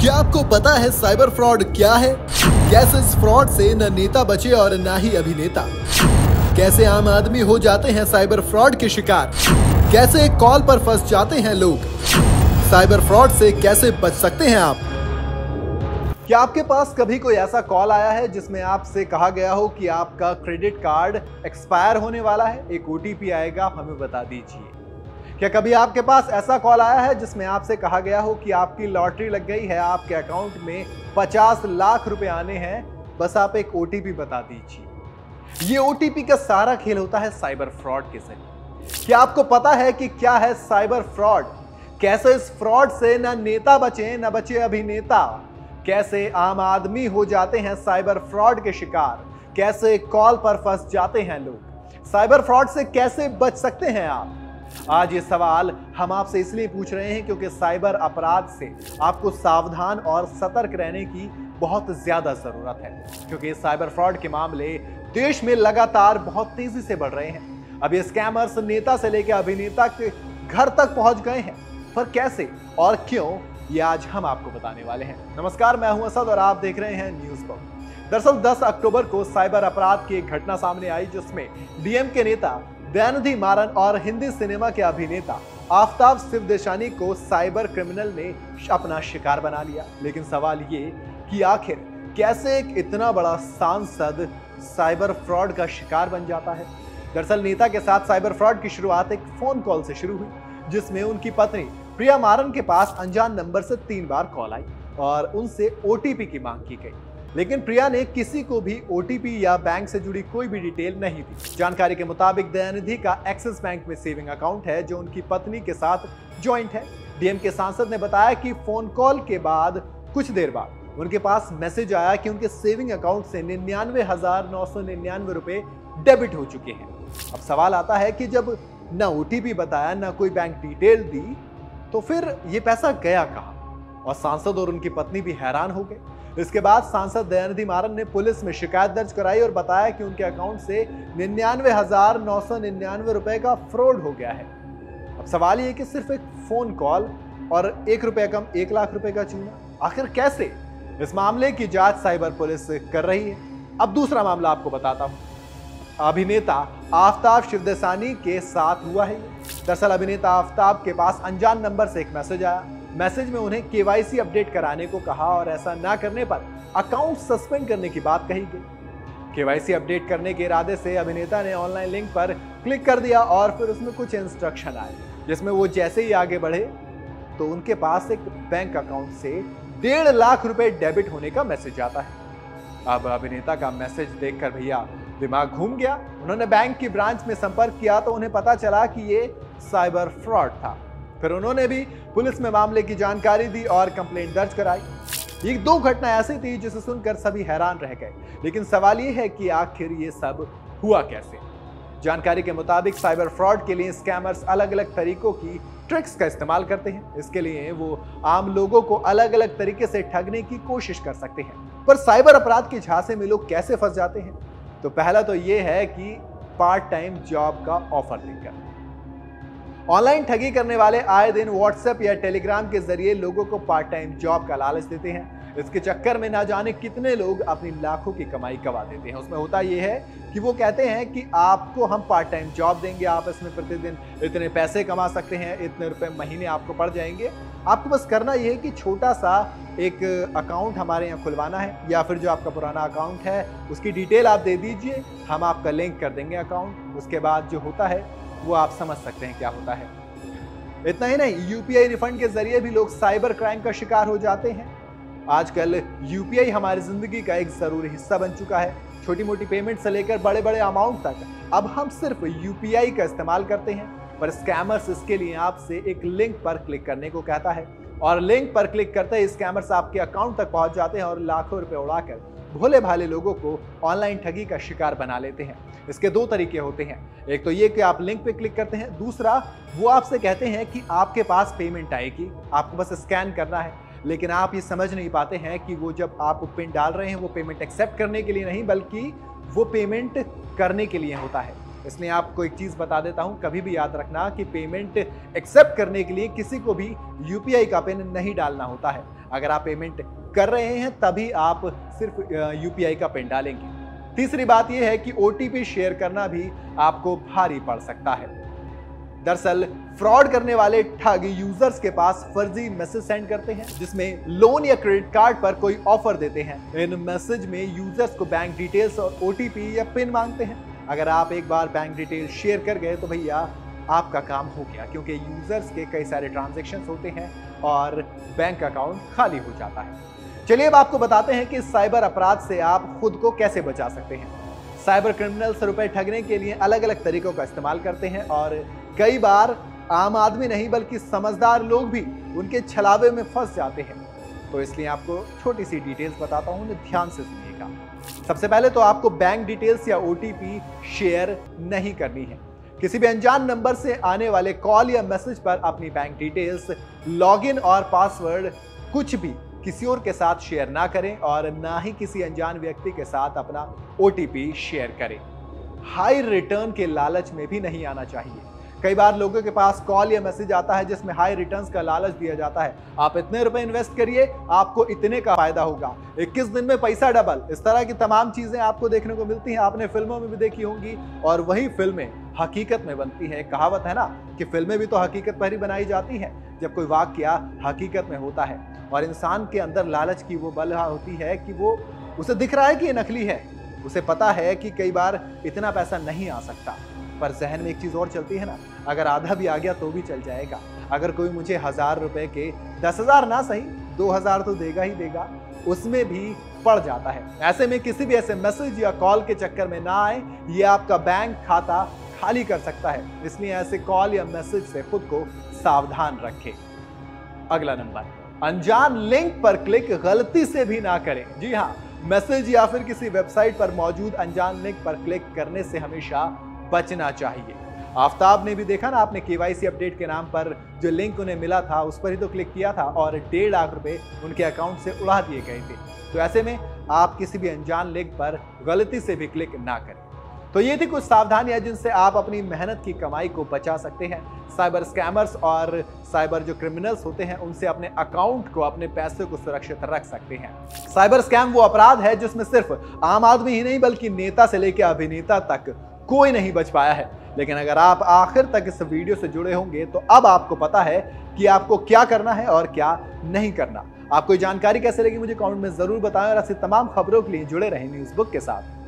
क्या आपको पता है साइबर फ्रॉड क्या है? कैसे इस फ्रॉड से न नेता बचे और न ही अभिनेता? कैसे आम आदमी हो जाते हैं साइबर फ्रॉड के शिकार? कैसे एक कॉल पर फंस जाते हैं लोग? साइबर फ्रॉड से कैसे बच सकते हैं आप? क्या आपके पास कभी कोई ऐसा कॉल आया है जिसमें आपसे कहा गया हो कि आपका क्रेडिट कार्ड एक्सपायर होने वाला है, एक ओटीपी आएगा, आप हमें बता दीजिए? क्या कभी आपके पास ऐसा कॉल आया है जिसमें आपसे कहा गया हो कि आपकी लॉटरी लग गई है, आपके अकाउंट में 50 लाख रुपए आने हैं, बस आप एक ओटीपी बता दीजिए? ये ओटीपी का सारा खेल होता है साइबर फ्रॉड के जरिए। क्या आपको पता है कि क्या है साइबर फ्रॉड? कैसे इस फ्रॉड से न नेता बचे न बचे अभिनेता? कैसे आम आदमी हो जाते हैं साइबर फ्रॉड के शिकार? कैसे कॉल पर फंस जाते हैं लोग? साइबर फ्रॉड से कैसे बच सकते हैं आप? आज ये सवाल हम आपसे इसलिए पूछ रहे हैं क्योंकि साइबर अपराध से आपको सावधान और सतर्क रहने की बहुत ज्यादा जरूरत है, क्योंकि साइबर फ्रॉड के मामले देश में लगातार बहुत तेजी से बढ़ रहे हैं। अब ये स्कैमर्स नेता से लेकर अभिनेता के घर तक पहुंच गए हैं, पर कैसे और क्यों, ये आज हम आपको बताने वाले हैं। नमस्कार, मैं हूं असद और आप देख रहे हैं न्यूज बॉक्स। दरअसल 10 अक्टूबर को साइबर अपराध की एक घटना सामने आई जिसमें डीएम के नेता दयानिधि मारन और हिंदी सिनेमा के अभिनेता आफताब शिवदेशानी को साइबर क्रिमिनल ने अपना शिकार बना लिया। लेकिन सवाल ये कि आखिर कैसे एक इतना बड़ा सांसद साइबर फ्रॉड का शिकार बन जाता है? दरअसल नेता के साथ साइबर फ्रॉड की शुरुआत एक फोन कॉल से शुरू हुई, जिसमें उनकी पत्नी प्रिया मारन के पास अनजान नंबर से 3 बार कॉल आई और उनसे ओटीपी की मांग की गई। लेकिन प्रिया ने किसी को भी ओटीपी या बैंक से जुड़ी कोई भी डिटेल नहीं दी। जानकारी के मुताबिक दयानिधि का एक्सिस बैंक में सेविंग अकाउंट है जो उनकी पत्नी के साथ जॉइंट है। डीएम के सांसद ने बताया कि फोन कॉल के बाद कुछ देर बाद उनके पास मैसेज आया कि उनके सेविंग अकाउंट से 99,999 रुपए डेबिट हो चुके हैं। अब सवाल आता है कि जब ना ओटीपी बताया, ना कोई बैंक डिटेल दी, तो फिर ये पैसा गया कहां? और सांसद और उनकी पत्नी भी हैरान हो गए। इसके बाद सांसद दयानिधि मारन ने पुलिस में शिकायत दर्ज कराई और बताया कि उनके अकाउंट से 99,999 रुपए का फ्रॉड हो गया है। अब सवाल ये कि सिर्फ एक फोन कॉल और 1 रुपया कम 1 लाख रुपए का चूना, आखिर कैसे? इस मामले की जांच साइबर पुलिस कर रही है। अब दूसरा मामला आपको बताता हूं। अभिनेता आफताब शिवदेशानी के साथ हुआ है। दरअसल अभिनेता आफताब के पास अनजान नंबर से एक मैसेज आया। मैसेज में उन्हें केवाईसी अपडेट कराने को कहा और ऐसा ना करने पर अकाउंट सस्पेंड करने की बात कही गई। केवाईसी अपडेट करने के इरादे से अभिनेता ने ऑनलाइन लिंक पर क्लिक कर दिया और फिर उसमें कुछ इंस्ट्रक्शन आए, जिसमें वो जैसे ही आगे बढ़े तो उनके पास एक बैंक अकाउंट से 1.5 लाख रुपए डेबिट होने का मैसेज आता है। अब अभिनेता का मैसेज देखकर भैया दिमाग घूम गया। उन्होंने बैंक की ब्रांच में संपर्क किया तो उन्हें पता चला कि ये साइबर फ्रॉड था। फिर उन्होंने भी पुलिस में मामले की जानकारी दी और कंप्लेंट दर्ज कराई। ये 2 घटना ऐसी थी जिसे सुनकर सभी हैरान रह गए। लेकिन सवाल ये है कि आखिर ये सब हुआ कैसे? जानकारी के मुताबिक साइबर फ्रॉड के लिए स्कैमर्स अलग अलग तरीकों की ट्रिक्स का इस्तेमाल करते हैं। इसके लिए वो आम लोगों को अलग अलग तरीके से ठगने की कोशिश कर सकते हैं। पर साइबर अपराध के झांसे में लोग कैसे फंस जाते हैं? तो पहला तो ये है कि पार्ट टाइम जॉब का ऑफर देकर ऑनलाइन ठगी करने वाले आए दिन व्हाट्सएप या टेलीग्राम के जरिए लोगों को पार्ट टाइम जॉब का लालच देते हैं। इसके चक्कर में ना जाने कितने लोग अपनी लाखों की कमाई गंवा देते हैं। उसमें होता यह है कि वो कहते हैं कि आपको हम पार्ट टाइम जॉब देंगे, आप इसमें प्रतिदिन इतने पैसे कमा सकते हैं, इतने रुपए महीने आपको पड़ जाएंगे। आपको बस करना यह है कि छोटा सा एक अकाउंट हमारे यहाँ खुलवाना है, या फिर जो आपका पुराना अकाउंट है उसकी डिटेल आप दे दीजिए, हम आपका लिंक कर देंगे अकाउंट। उसके बाद जो होता है वो आप समझ सकते हैं क्या होता है। इतना ही नहीं, यूपीआई रिफंड के जरिए भी लोग साइबर क्राइम का शिकार हो जाते हैं। आजकल यूपीआई हमारी जिंदगी का एक जरूरी हिस्सा बन चुका है। छोटी मोटी पेमेंट से लेकर बड़े बड़े अमाउंट तक अब हम सिर्फ यूपीआई का इस्तेमाल करते हैं। पर स्कैमर्स इसके लिए आपसे एक लिंक पर क्लिक करने को कहता है और लिंक पर क्लिक करते ही स्कैमर्स आपके अकाउंट तक पहुंच जाते हैं और लाखों रुपए उड़ाकर भोले भाले लोगों को ऑनलाइन ठगी का शिकार बना लेते हैं। इसके 2 तरीके होते हैं। एक तो ये कि आप लिंक पे क्लिक करते हैं, दूसरा वो आपसे कहते हैं कि आपके पास पेमेंट आएगी, आपको बस स्कैन करना है। लेकिन आप ये समझ नहीं पाते हैं कि वो जब आप पिन डाल रहे हैं वो पेमेंट एक्सेप्ट करने के लिए नहीं, बल्कि वो पेमेंट करने के लिए होता है। इसलिए आपको एक चीज बता देता हूं, कभी भी याद रखना कि पेमेंट एक्सेप्ट करने के लिए किसी को भी यूपीआई का पिन नहीं डालना होता है। अगर आप पेमेंट कर रहे हैं तभी आप सिर्फ यूपीआई का पिन डालेंगे। तीसरी बात यह है कि ओटीपी शेयर करना भी आपको भारी पड़ सकता है। दरअसल फ्रॉड करने वाले ठग यूजर्स के पास फर्जी मैसेज सेंड करते हैं जिसमें लोन या क्रेडिट कार्ड पर कोई ऑफर देते हैं। इन मैसेज में यूजर्स को बैंक डिटेल्स और ओटीपी या पिन मांगते हैं। अगर आप एक बार बैंक डिटेल शेयर कर गए तो भैया आपका काम हो गया, क्योंकि यूजर्स के कई सारे ट्रांजैक्शंस होते हैं और बैंक अकाउंट खाली हो जाता है। चलिए अब आपको बताते हैं कि साइबर अपराध से आप खुद को कैसे बचा सकते हैं। साइबर क्रिमिनल्स रुपए ठगने के लिए अलग अलग तरीकों का इस्तेमाल करते हैं और कई बार आम आदमी नहीं बल्कि समझदार लोग भी उनके छलावे में फंस जाते हैं। तो इसलिए आपको छोटी सी डिटेल्स बताता हूं, उन्हें ध्यान से सुनिएगा। सबसे पहले तो आपको बैंक डिटेल्स या ओटीपी शेयर नहीं करनी है। किसी भी अनजान नंबर से आने वाले कॉल या मैसेज पर अपनी बैंक डिटेल्स, लॉगिन और पासवर्ड कुछ भी किसी और के साथ शेयर ना करें और ना ही किसी अनजान व्यक्ति के साथ अपना ओटीपी शेयर करें। हाई रिटर्न के लालच में भी नहीं आना चाहिए। कई बार लोगों के पास कॉल या मैसेज आता है जिसमें हाई रिटर्न्स का लालच दिया जाता है। आप इतने रुपए इन्वेस्ट करिए, आपको इतने का फायदा होगा, 21 दिन में पैसा डबल। इस तरह की तमाम चीजें आपको देखने को मिलती हैं, आपने फिल्मों में भी देखी होंगी और वही फिल्में हकीकत में बनती है। कहावत है ना कि फिल्में भी तो हकीकत पर ही बनाई जाती हैं। जब कोई वाकया हकीकत में होता है और इंसान के अंदर लालच की वो बलहा होती है कि वो उसे दिख रहा है कि ये नकली है, उसे पता है कि कई बार इतना पैसा नहीं आ सकता, पर जहन में एक चीज और चलती है ना, अगर आधा भी आ गया तो भी चल जाएगा। अगर कोई मुझे 1000 रुपए के 10,000 ना सही 2000 तो देगा ही देगा, उसमें भी पड़ जाता है। ऐसे में किसी भी ऐसे मैसेज या कॉल के चक्कर में ना आए, ये आपका बैंक खाता खाली कर सकता है। इसलिए ऐसे कॉल या मैसेज से खुद को सावधान रखें। अगला नंबर, अनजान लिंक पर क्लिक गलती से भी ना करें। जी हाँ, मैसेज या फिर किसी वेबसाइट पर मौजूद अनजान लिंक पर क्लिक करने से हमेशा बचना चाहिए। आफ्ताब ने भी देखा ना, आपने केवाईसी अपडेट के नाम पर जो लिंक उन्हें मिला था उस पर ही तो क्लिक किया था और 1.5 लाख रुपए उनके अकाउंट से उड़ा दिए गए थे। तो ऐसे में आप किसी भी अनजान लिंक पर गलती से भी क्लिक ना करें। तो ये थी कुछ सावधानियां जिनसे आप अपनी मेहनत की कमाई को बचा सकते हैं। साइबर स्कैमर्स और साइबर जो क्रिमिनल्स होते हैं उनसे अपने अकाउंट को, अपने पैसे को सुरक्षित रख सकते हैं। साइबर स्कैम वो अपराध है जिसमें सिर्फ आम आदमी ही नहीं बल्कि नेता से लेकर अभिनेता तक कोई नहीं बच पाया है। लेकिन अगर आप आखिर तक इस वीडियो से जुड़े होंगे तो अब आपको पता है कि आपको क्या करना है और क्या नहीं करना। आपको ये जानकारी कैसे लगी मुझे कमेंट में जरूर बताएं और ऐसी तमाम खबरों के लिए जुड़े रहें न्यूज़ बुक के साथ।